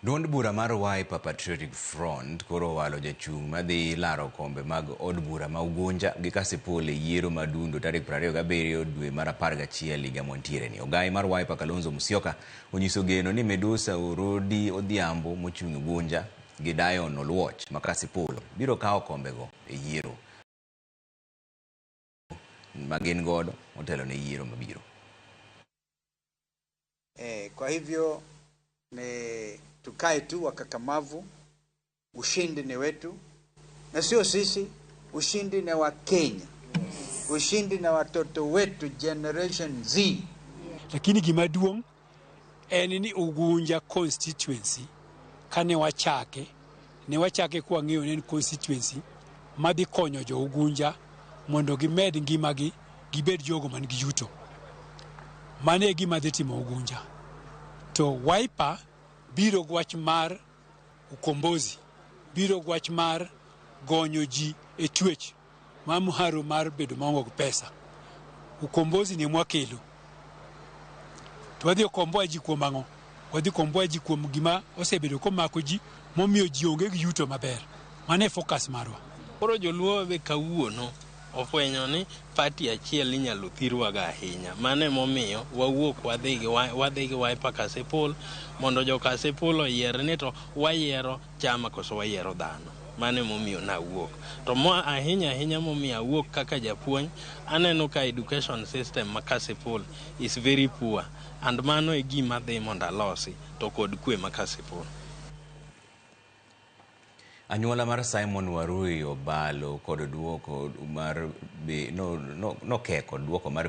Duond bura mar Wiper Patriotic Front koro walo jachung' madhi laro kombe mag od bura ma Ugunja gi Kasipul e yiero madundo tarik 27 dwe mar 11 higa montiere ni. Ogai mar Wiper Kalonzo Musyoka onyiso geno ni Medusa Orodi Odhiambo mochung' Ugunja gi Dion Oluoch ma Kasipul biro kawo kombego e yiero magin godo motelo ne yiero mabiro. Kwa hivyo tukae tu wakakamavu. Ushindi ni wetu, na sio sisi, ushindi ni wa Kenya. Ushindi na watoto wetu Generation Z. Lakini gimaduong' en ni Ugunja constituency kane wachake kwa ng'eyo ni constituency madhi konyo jo Ugunja mondo gimed ngimagi gibed jogo man gi yuto. Mane gima dhi timo Ugunja. To Wiper biro gwach mar ukombozi, biro gwach mar gonyo ji e twech mamharo mar bedo maonge pesa. Ukombozi ni mwakelo. To wadhi komboa ji kuom ang'o? Wadhi komboa ji kuom gima osebedo komako ji momiyo ji onge gi yuto maber. Mane focus marwa. Koro joluo be kawuono ofwenyo ni party achiel inyalo thirwaga ahinya. Mane momiyo wawuok wadhi gi Wiper Kasipul mondo jo Kasipul oyier ni to wayiero chama koso wayiero dhano. Mane momiyo na wuok. To ahinya momiyo awuok kaka japuonj, aneno ka education system ma Kasipul is very poor, and mano e gima dhi mondo alosi to kod kwe ma Kasipul. Anyuola mar Simon Warui obalo kod duoko mar no keko duoko mar